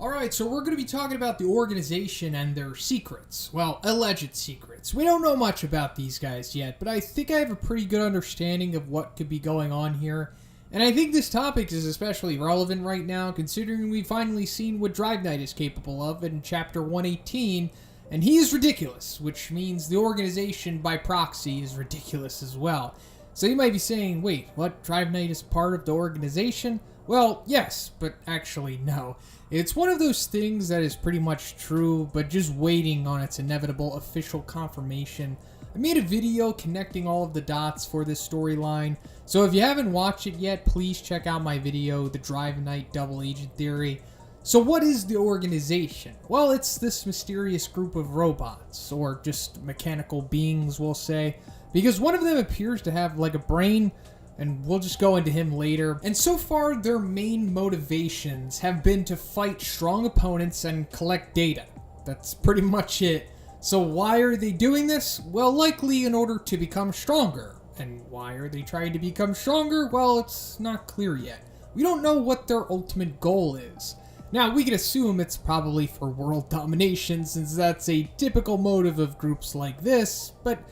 Alright, so we're going to be talking about the organization and their secrets. Well, alleged secrets. We don't know much about these guys yet, but I think I have a pretty good understanding of what could be going on here. And I think this topic is especially relevant right now, considering we've finally seen what Drive Knight is capable of in Chapter 118, and he is ridiculous, which means the organization by proxy is ridiculous as well. So you might be saying, wait, what, Drive Knight is part of the organization? Well, yes, but actually no. It's one of those things that is pretty much true, but just waiting on its inevitable official confirmation. I made a video connecting all of the dots for this storyline, so if you haven't watched it yet, please check out my video, The Drive Knight Double Agent Theory. So what is the organization? Well, it's this mysterious group of robots, or just mechanical beings, we'll say, because one of them appears to have like a brain, and we'll just go into him later. And so far, their main motivations have been to fight strong opponents and collect data. That's pretty much it. So why are they doing this? Well, likely in order to become stronger. And why are they trying to become stronger? Well, it's not clear yet. We don't know what their ultimate goal is. Now, we can assume it's probably for world domination, since that's a typical motive of groups like this, but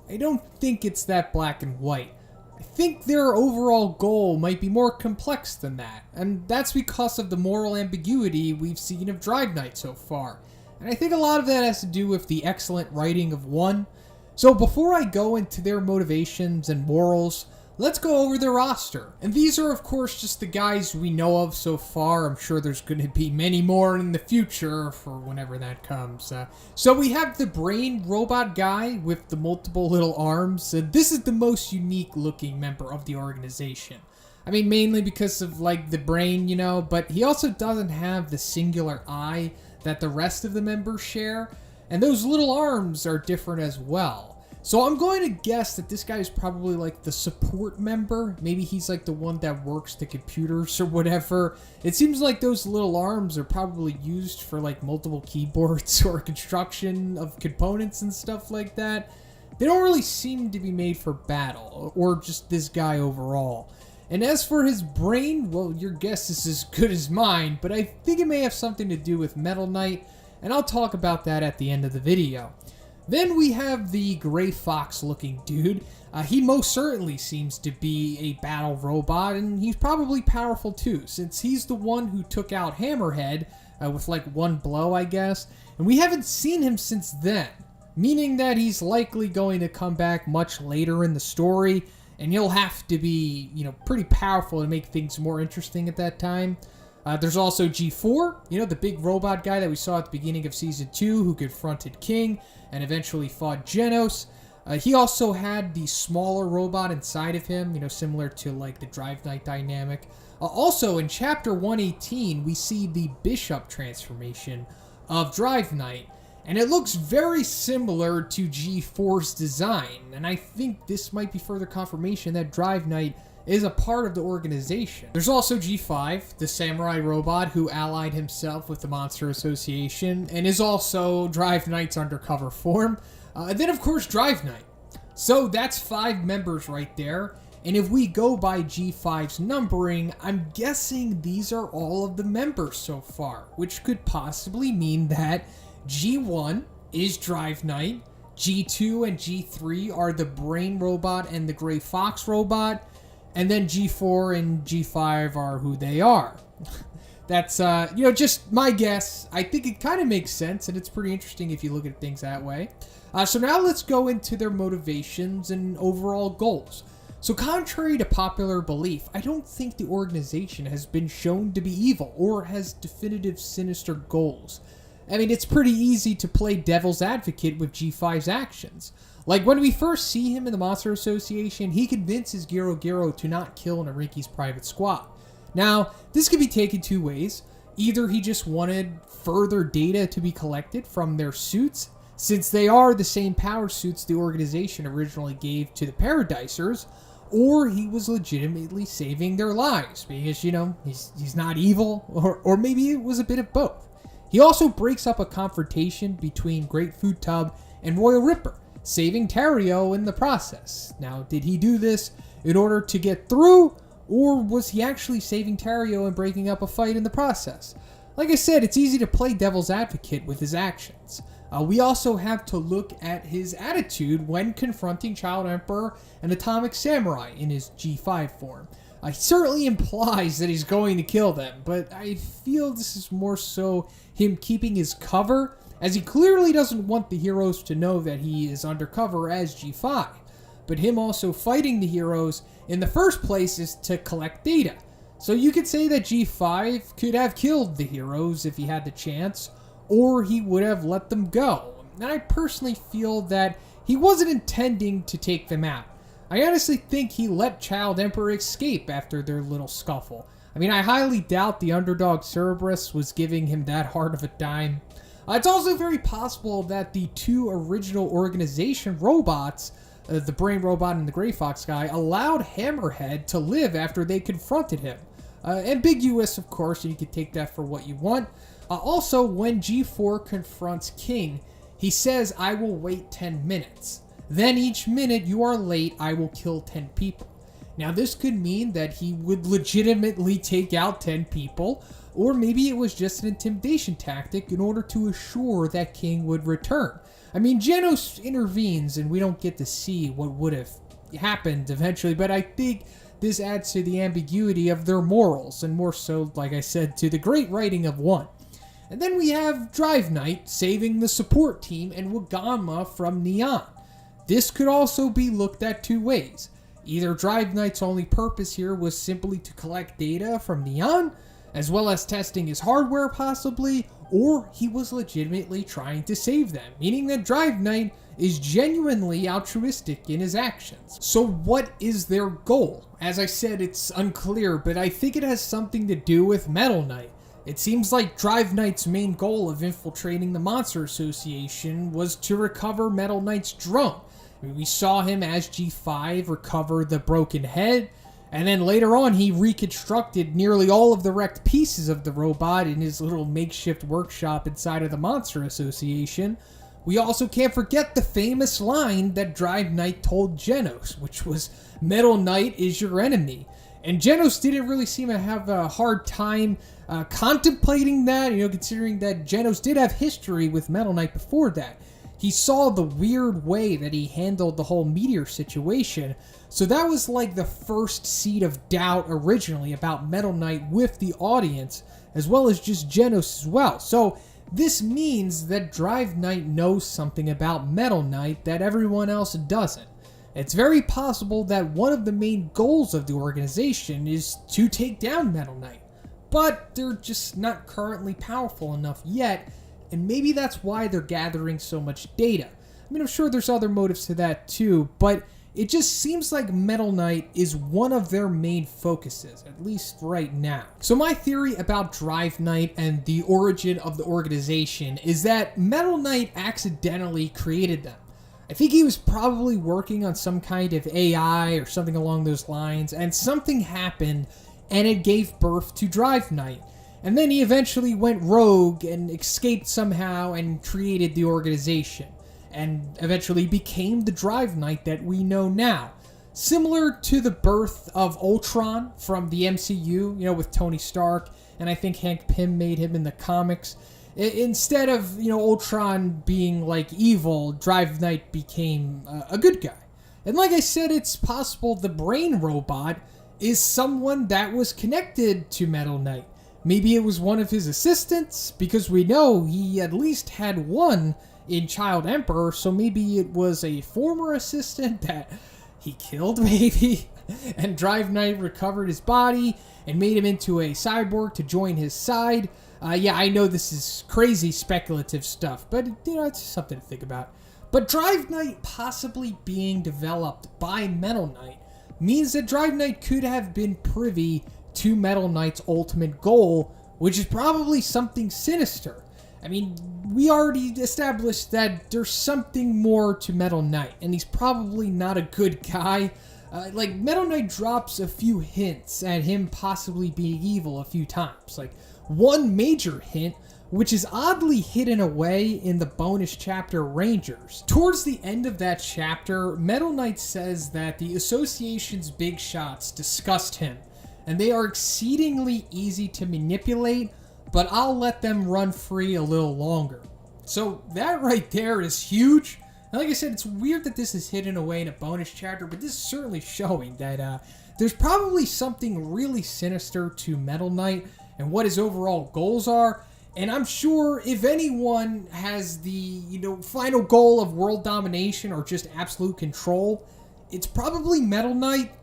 I don't think it's that black and white. I think their overall goal might be more complex than that, and that's because of the moral ambiguity we've seen of Drive Knight so far. And I think a lot of that has to do with the excellent writing of One. So before I go into their motivations and morals, let's go over their roster. And these are of course just the guys we know of so far. I'm sure there's going to be many more in the future for whenever that comes. So we have the brain robot guy with the multiple little arms. This is the most unique looking member of the organization. I mean, mainly because of like the brain, you know, but he also doesn't have the singular eye that the rest of the members share. And those little arms are different as well. So I'm going to guess that this guy is probably like the support member. Maybe he's like the one that works the computers or whatever. It seems like those little arms are probably used for like multiple keyboards or construction of components and stuff like that. They don't really seem to be made for battle or just this guy overall. And as for his brain, well, your guess is as good as mine, but I think it may have something to do with Metal Knight, and I'll talk about that at the end of the video. Then we have the Gray Fox looking dude. He most certainly seems to be a battle robot, and he's probably powerful too, since he's the one who took out Hammerhead with like one blow, I guess. And we haven't seen him since then, meaning that he's likely going to come back much later in the story, and he'll have to be, you know, pretty powerful to make things more interesting at that time. There's also G4, you know, the big robot guy that we saw at the beginning of Season 2 who confronted King and eventually fought Genos. He also had the smaller robot inside of him, you know, similar to like the Drive Knight dynamic. Also in Chapter 118, we see the Bishop transformation of Drive Knight, and it looks very similar to G4's design, and I think this might be further confirmation that Drive Knight is a part of the organization. There's also G5, the samurai robot who allied himself with the Monster Association and is also Drive Knight's undercover form. And then of course Drive Knight. So that's 5 members right there. And if we go by G5's numbering, I'm guessing these are all of the members so far, which could possibly mean that G1 is Drive Knight, G2 and G3 are the Brain robot and the Gray Fox robot, and then G4 and G5 are who they are. That's, you know, just my guess. I think it kind of makes sense, and it's pretty interesting if you look at things that way. So now let's go into their motivations and overall goals. So contrary to popular belief, I don't think the organization has been shown to be evil or has definitive sinister goals. I mean, it's pretty easy to play devil's advocate with G5's actions. Like, when we first see him in the Monster Association, he convinces Gero Gero to not kill Nariki's private squad. Now, this could be taken 2 ways. Either he just wanted further data to be collected from their suits, since they are the same power suits the organization originally gave to the Paradisers, or he was legitimately saving their lives, because, you know, he's not evil, or maybe it was a bit of both. He also breaks up a confrontation between Great Food Tub and Royal Ripper, saving Terrio in the process. Now, did he do this in order to get through, or was he actually saving Terrio and breaking up a fight in the process? Like I said, it's easy to play devil's advocate with his actions. We also have to look at his attitude when confronting Child Emperor and Atomic Samurai in his G5 form. He certainly implies that he's going to kill them, but I feel this is more so him keeping his cover, as he clearly doesn't want the heroes to know that he is undercover as G5. But him also fighting the heroes in the first place is to collect data. So you could say that G5 could have killed the heroes if he had the chance, or he would have let them go. And I personally feel that he wasn't intending to take them out. I honestly think he let Child Emperor escape after their little scuffle. I mean, I highly doubt the underdog Cerberus was giving him that hard of a time. It's also very possible that the two original organization robots, the Brain Robot and the Gray Fox guy, allowed Hammerhead to live after they confronted him. Ambiguous, of course, and you can take that for what you want. Also, when G4 confronts King, he says, "I will wait 10 minutes. Then each minute you are late, I will kill 10 people." Now, this could mean that he would legitimately take out 10 people, or maybe it was just an intimidation tactic in order to assure that King would return. I mean, Genos intervenes, and we don't get to see what would have happened eventually, but I think this adds to the ambiguity of their morals, and more so, like I said, to the great writing of one. And then we have Drive Knight saving the support team and Waganma from Neon. This could also be looked at two ways. Either Drive Knight's only purpose here was simply to collect data from Neon, as well as testing his hardware possibly, or he was legitimately trying to save them, meaning that Drive Knight is genuinely altruistic in his actions. So what is their goal? As I said, it's unclear, but I think it has something to do with Metal Knight. It seems like Drive Knight's main goal of infiltrating the Monster Association was to recover Metal Knight's drone. I mean, we saw him as G5 recover the broken head, and then later on he reconstructed nearly all of the wrecked pieces of the robot in his little makeshift workshop inside of the Monster Association. We also can't forget the famous line that Drive Knight told Genos, which was, "Metal Knight is your enemy." And Genos didn't really seem to have a hard time contemplating that, considering that Genos did have history with Metal Knight before that. He saw the weird way that he handled the whole meteor situation, so that was like the first seed of doubt originally about Metal Knight with the audience, as well as just Genos as well. So this means that Drive Knight knows something about Metal Knight that everyone else doesn't. It's very possible that one of the main goals of the organization is to take down Metal Knight, but they're just not currently powerful enough yet, and maybe that's why they're gathering so much data. I mean, I'm sure there's other motives to that too, but it just seems like Metal Knight is one of their main focuses, at least right now. So my theory about Drive Knight and the origin of the organization is that Metal Knight accidentally created them. I think he was probably working on some kind of AI or something along those lines, and something happened and it gave birth to Drive Knight. And then he eventually went rogue and escaped somehow and created the organization, and eventually became the Drive Knight that we know now. Similar to the birth of Ultron from the MCU, with Tony Stark, and I think Hank Pym made him in the comics. Instead of, Ultron being like evil, Drive Knight became a good guy. And like I said, it's possible the Brain Robot is someone that was connected to Metal Knight. Maybe it was one of his assistants, because we know he at least had one in Child Emperor, so maybe it was a former assistant that he killed, maybe, and Drive Knight recovered his body and made him into a cyborg to join his side. Yeah, I know this is crazy speculative stuff, but, it's something to think about. But Drive Knight possibly being developed by Metal Knight means that Drive Knight could have been privy to Metal Knight's ultimate goal, which is probably something sinister. I mean, we already established that there's something more to Metal Knight, and he's probably not a good guy. Metal Knight drops a few hints at him possibly being evil a few times. One major hint, which is oddly hidden away in the bonus chapter Rangers. Towards the end of that chapter, Metal Knight says that the Association's big shots disgust him, and they are exceedingly easy to manipulate, but I'll let them run free a little longer. So that right there is huge. And like I said, it's weird that this is hidden away in a bonus chapter, but this is certainly showing that there's probably something really sinister to Metal Knight and what his overall goals are. And I'm sure if anyone has the, final goal of world domination or just absolute control, it's probably Metal Knight,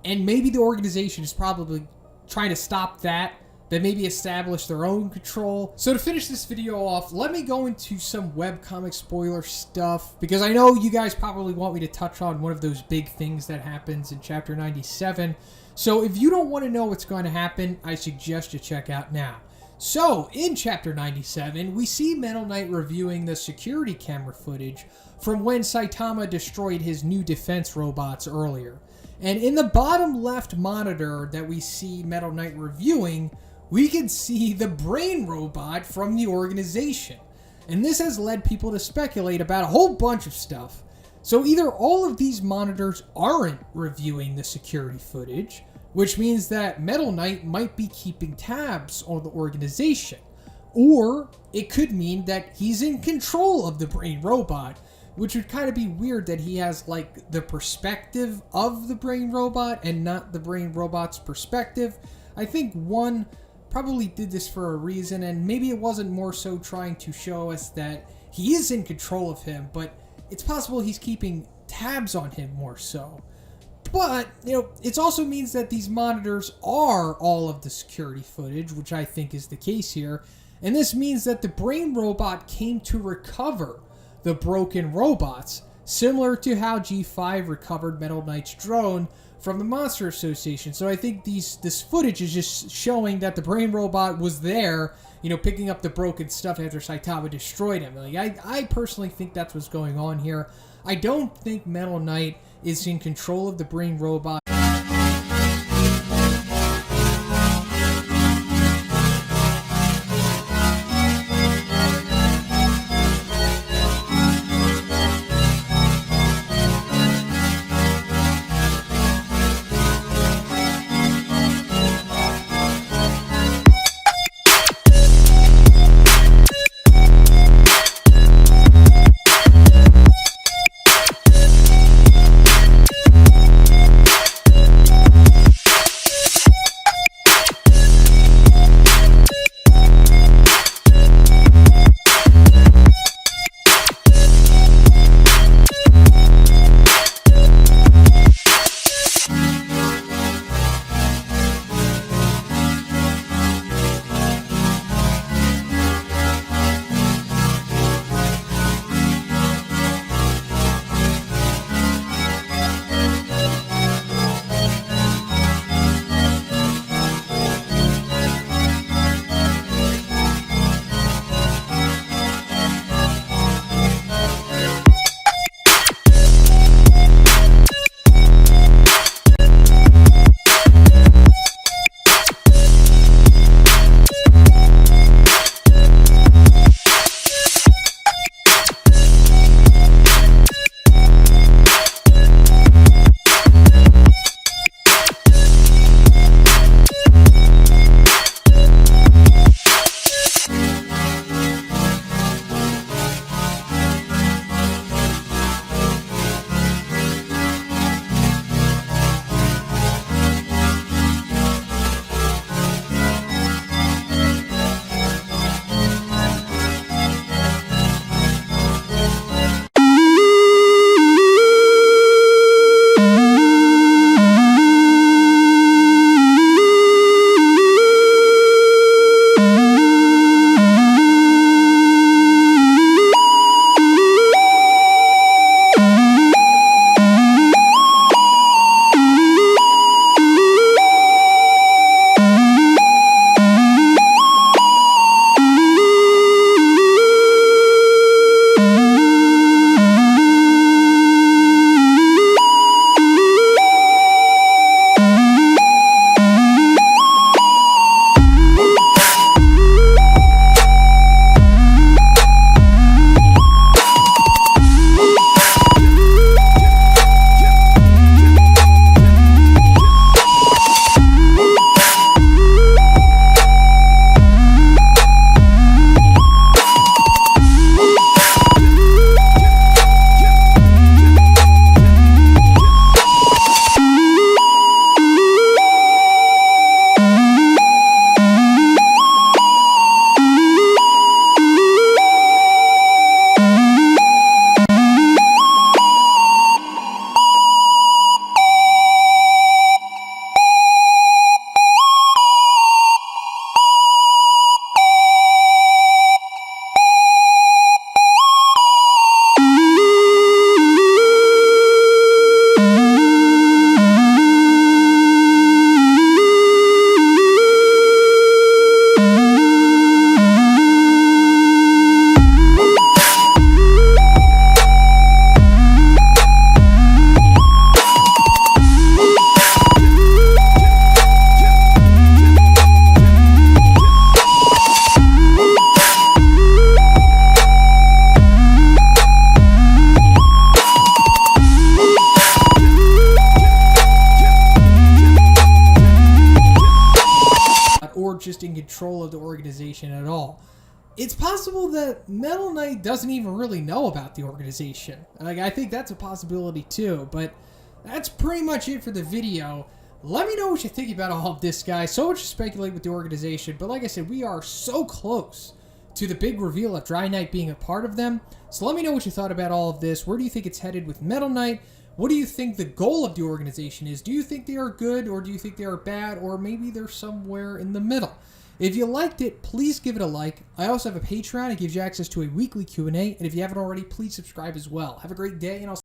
and maybe the organization is probably trying to stop that, but maybe establish their own control. So to finish this video off, let me go into some webcomic spoiler stuff, because I know you guys probably want me to touch on one of those big things that happens in Chapter 97. So if you don't want to know what's going to happen, I suggest you check out now. So, in Chapter 97, we see Metal Knight reviewing the security camera footage from when Saitama destroyed his new defense robots earlier. And in the bottom left monitor that we see Metal Knight reviewing, we can see the brain robot from the organization. And this has led people to speculate about a whole bunch of stuff. So either all of these monitors aren't reviewing the security footage, which means that Metal Knight might be keeping tabs on the organization. Or it could mean that he's in control of the brain robot, which would kind of be weird that he has like the perspective of the brain robot and not the brain robot's perspective. I think one probably did this for a reason, and maybe it wasn't more so trying to show us that he is in control of him, but it's possible he's keeping tabs on him more so. But, it also means that these monitors are all of the security footage, which I think is the case here. And this means that the brain robot came to recover the broken robots, similar to how G5 recovered Metal Knight's drone from the Monster Association. So I think this footage is just showing that the brain robot was there, picking up the broken stuff after Saitama destroyed him. I personally think that's what's going on here. I don't think Metal Knight is in control of the brain robot. or just in control of the organization at all. It's possible that Metal Knight doesn't even really know about the organization. Like, I think that's a possibility too, but that's pretty much it for the video. Let me know what you think about all of this, guys. So much to speculate with the organization, but like I said, we are so close to the big reveal of Dry Knight being a part of them. So let me know what you thought about all of this. Where do you think it's headed with Metal Knight? What do you think the goal of the organization is? Do you think they are good, or do you think they are bad, or maybe they're somewhere in the middle? If you liked it, please give it a like. I also have a Patreon. It gives you access to a weekly Q&A. And if you haven't already, please subscribe as well. Have a great day, and I'll